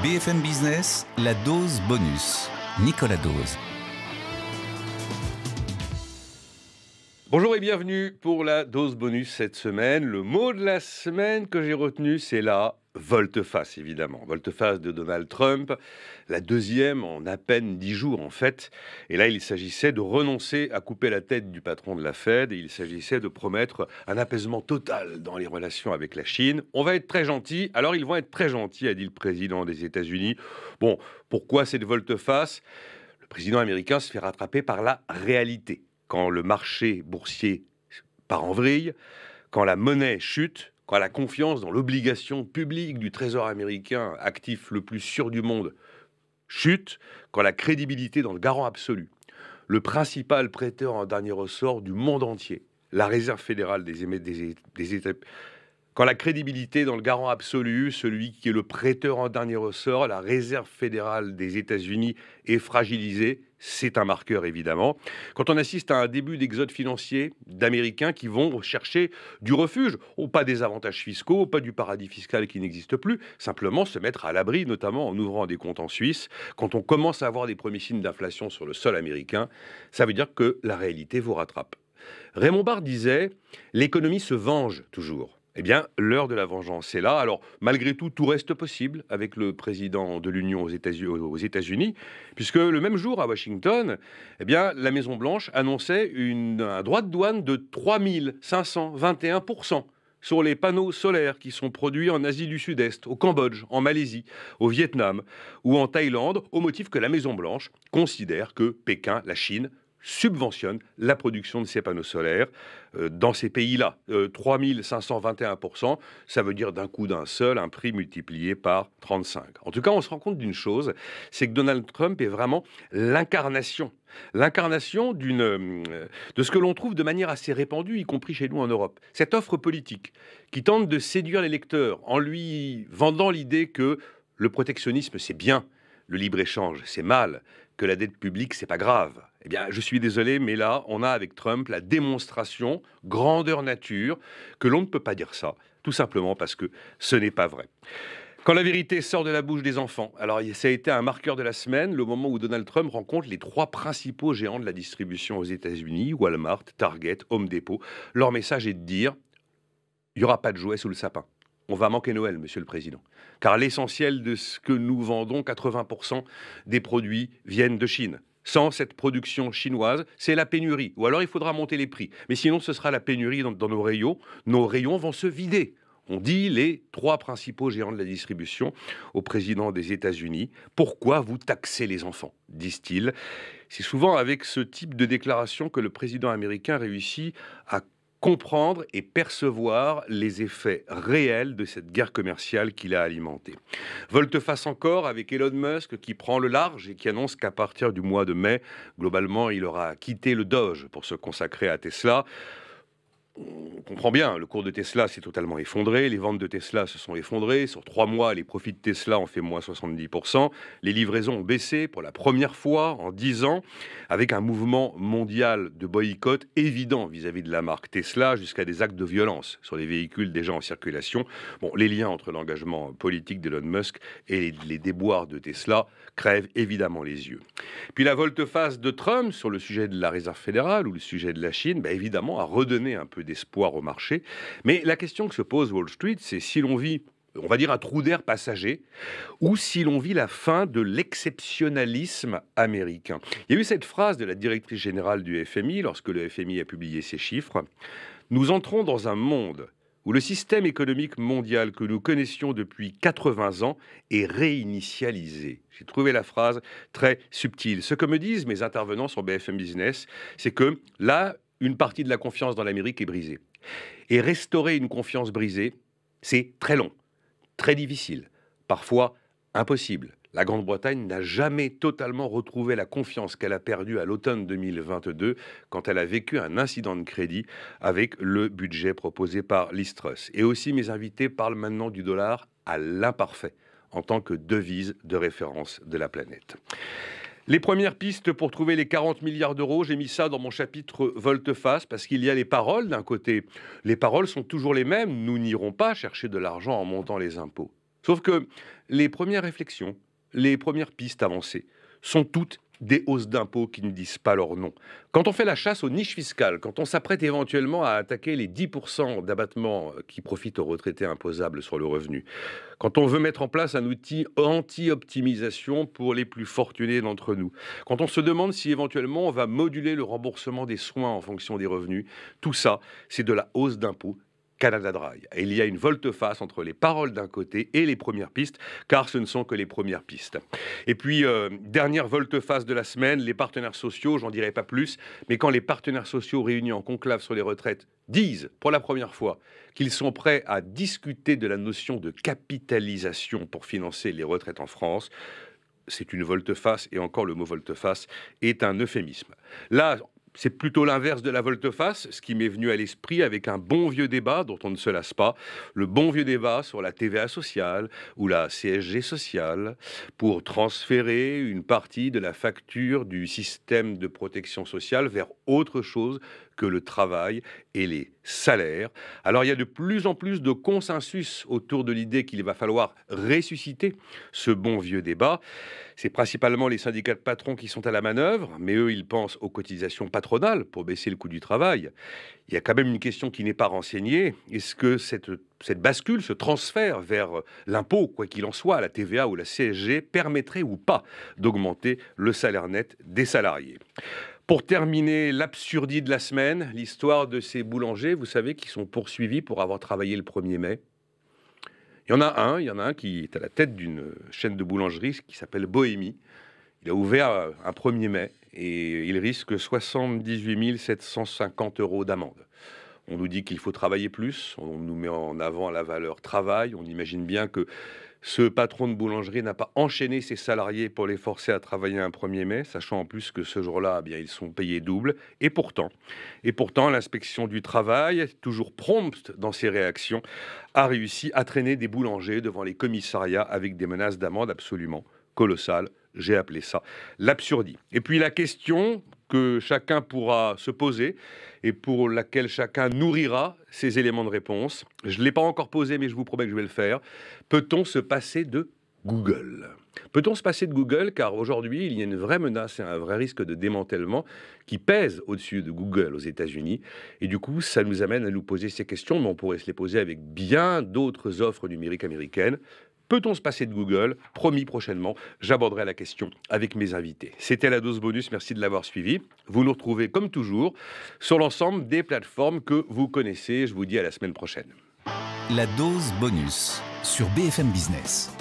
BFM Business, la dose bonus. Nicolas Dose. Bonjour et bienvenue pour la dose bonus cette semaine. Le mot de la semaine que j'ai retenu, c'est la volte-face, évidemment. Volte-face de Donald Trump, la deuxième en à peine 10 jours en fait. Et là, il s'agissait de renoncer à couper la tête du patron de la Fed et il s'agissait de promettre un apaisement total dans les relations avec la Chine. On va être très gentils. Alors, ils vont être très gentils, a dit le président des États-Unis. Bon, pourquoi cette volte-face ? Le président américain se fait rattraper par la réalité. Quand le marché boursier part en vrille, quand la monnaie chute, quand la confiance dans l'obligation publique du Trésor américain, actif le plus sûr du monde, chute, quand la crédibilité dans le garant absolu, le principal prêteur en dernier ressort du monde entier, la Réserve fédérale des États, quand la crédibilité dans le garant absolu, celui qui est le prêteur en dernier ressort, la Réserve fédérale des États-Unis est fragilisée, c'est un marqueur évidemment. Quand on assiste à un début d'exode financier d'Américains qui vont chercher du refuge, pas des avantages fiscaux, pas du paradis fiscal qui n'existe plus, simplement se mettre à l'abri, notamment en ouvrant des comptes en Suisse. Quand on commence à avoir des premiers signes d'inflation sur le sol américain, ça veut dire que la réalité vous rattrape. Raymond Barre disait « L'économie se venge toujours ». Eh bien, l'heure de la vengeance est là. Alors, malgré tout, tout reste possible avec le président de l'Union aux États-Unis, puisque le même jour à Washington, eh bien, la Maison-Blanche annonçait un droit de douane de 3521% sur les panneaux solaires qui sont produits en Asie du Sud-Est, au Cambodge, en Malaisie, au Vietnam ou en Thaïlande, au motif que la Maison-Blanche considère que Pékin, la Chine, subventionne la production de ces panneaux solaires dans ces pays-là. 3521%, ça veut dire d'un coup d'un seul un prix multiplié par 35. En tout cas, on se rend compte d'une chose, c'est que Donald Trump est vraiment l'incarnation de ce que l'on trouve de manière assez répandue, y compris chez nous en Europe. Cette offre politique qui tente de séduire l'électeur en lui vendant l'idée que le protectionnisme, c'est bien, le libre-échange, c'est mal, que la dette publique, c'est pas grave. Eh bien, je suis désolé, mais là, on a avec Trump la démonstration, grandeur nature, que l'on ne peut pas dire ça, tout simplement parce que ce n'est pas vrai. Quand la vérité sort de la bouche des enfants, alors ça a été un marqueur de la semaine, le moment où Donald Trump rencontre les 3 principaux géants de la distribution aux États-Unis, Walmart, Target, Home Depot. Leur message est de dire, il n'y aura pas de jouets sous le sapin. On va manquer Noël, monsieur le président. Car l'essentiel de ce que nous vendons, 80% des produits viennent de Chine. Sans cette production chinoise, c'est la pénurie. Ou alors il faudra monter les prix. Mais sinon, ce sera la pénurie dans nos rayons. Nos rayons vont se vider. On dit les 3 principaux géants de la distribution au président des États-Unis. Pourquoi vous taxez les enfants, disent-ils. C'est souvent avec ce type de déclaration que le président américain réussit à comprendre et percevoir les effets réels de cette guerre commerciale qu'il a alimentée. Volte-face encore avec Elon Musk qui prend le large et qui annonce qu'à partir du mois de mai, globalement, il aura quitté le Doge pour se consacrer à Tesla. On comprend bien, le cours de Tesla s'est totalement effondré, les ventes de Tesla se sont effondrées, sur 3 mois, les profits de Tesla ont fait moins 70%, les livraisons ont baissé pour la première fois en 10 ans, avec un mouvement mondial de boycott évident vis-à-vis de la marque Tesla, jusqu'à des actes de violence sur les véhicules déjà en circulation. Bon, les liens entre l'engagement politique d'Elon Musk et les déboires de Tesla crèvent évidemment les yeux. Puis la volte-face de Trump sur le sujet de la Réserve fédérale ou le sujet de la Chine, évidemment, a redonné un peu d'espoir au marché. Mais la question que se pose Wall Street, c'est si l'on vit, on va dire, un trou d'air passager, ou si l'on vit la fin de l'exceptionnalisme américain. Il y a eu cette phrase de la directrice générale du FMI, lorsque le FMI a publié ses chiffres. « Nous entrons dans un monde où le système économique mondial que nous connaissions depuis 80 ans est réinitialisé. » J'ai trouvé la phrase très subtile. Ce que me disent mes intervenants sur BFM Business, c'est que là, une partie de la confiance dans l'Amérique est brisée. Et restaurer une confiance brisée, c'est très long, très difficile, parfois impossible. La Grande-Bretagne n'a jamais totalement retrouvé la confiance qu'elle a perdue à l'automne 2022 quand elle a vécu un incident de crédit avec le budget proposé par Liz Truss. Et aussi, mes invités parlent maintenant du dollar à l'imparfait en tant que devise de référence de la planète. Les premières pistes pour trouver les 40 milliards d'euros, j'ai mis ça dans mon chapitre volte-face parce qu'il y a les paroles d'un côté. Les paroles sont toujours les mêmes. Nous n'irons pas chercher de l'argent en montant les impôts. Sauf que les premières réflexions, les premières pistes avancées sont toutes des hausses d'impôts qui ne disent pas leur nom. Quand on fait la chasse aux niches fiscales, quand on s'apprête éventuellement à attaquer les 10% d'abattement qui profitent aux retraités imposables sur le revenu, quand on veut mettre en place un outil anti-optimisation pour les plus fortunés d'entre nous, quand on se demande si éventuellement on va moduler le remboursement des soins en fonction des revenus, tout ça, c'est de la hausse d'impôts Canada Dry. Et il y a une volte-face entre les paroles d'un côté et les premières pistes, car ce ne sont que les premières pistes. Et puis, dernière volte-face de la semaine, les partenaires sociaux, j'en dirai pas plus, mais quand les partenaires sociaux réunis en conclave sur les retraites disent, pour la première fois, qu'ils sont prêts à discuter de la notion de capitalisation pour financer les retraites en France, c'est une volte-face, et encore le mot volte-face est un euphémisme. Là, c'est plutôt l'inverse de la volte-face, ce qui m'est venu à l'esprit avec un bon vieux débat dont on ne se lasse pas, le bon vieux débat sur la TVA sociale ou la CSG sociale pour transférer une partie de la facture du système de protection sociale vers autre chose que le travail et les salaires. Alors il y a de plus en plus de consensus autour de l'idée qu'il va falloir ressusciter ce bon vieux débat. C'est principalement les syndicats de patrons qui sont à la manœuvre, mais eux, ils pensent aux cotisations patronales pour baisser le coût du travail. Il y a quand même une question qui n'est pas renseignée. Est-ce que cette bascule, ce transfert vers l'impôt, quoi qu'il en soit, la TVA ou la CSG, permettrait ou pas d'augmenter le salaire net des salariés ? Pour terminer, l'absurdie de la semaine, l'histoire de ces boulangers, vous savez, qui sont poursuivis pour avoir travaillé le 1er mai. Il y en a un qui est à la tête d'une chaîne de boulangerie qui s'appelle Bohémie. Il a ouvert un 1er mai et il risque 78 750 € d'amende. On nous dit qu'il faut travailler plus, on nous met en avant la valeur travail, on imagine bien que ce patron de boulangerie n'a pas enchaîné ses salariés pour les forcer à travailler un 1er mai, sachant en plus que ce jour-là, eh bien, ils sont payés double. Et pourtant, l'inspection du travail, toujours prompte dans ses réactions, a réussi à traîner des boulangers devant les commissariats avec des menaces d'amende absolument colossales. J'ai appelé ça l'absurdie. Et puis la question que chacun pourra se poser et pour laquelle chacun nourrira ses éléments de réponse. Je ne l'ai pas encore posé, mais je vous promets que je vais le faire. Peut-on se passer de Google ? Peut-on se passer de Google ? Car aujourd'hui, il y a une vraie menace et un vrai risque de démantèlement qui pèse au-dessus de Google aux États-Unis. Et du coup, ça nous amène à nous poser ces questions, mais on pourrait se les poser avec bien d'autres offres numériques américaines. Peut-on se passer de Google ? Promis, prochainement, j'aborderai la question avec mes invités. C'était la dose bonus, merci de l'avoir suivi. Vous nous retrouvez comme toujours sur l'ensemble des plateformes que vous connaissez. Je vous dis à la semaine prochaine. La dose bonus sur BFM Business.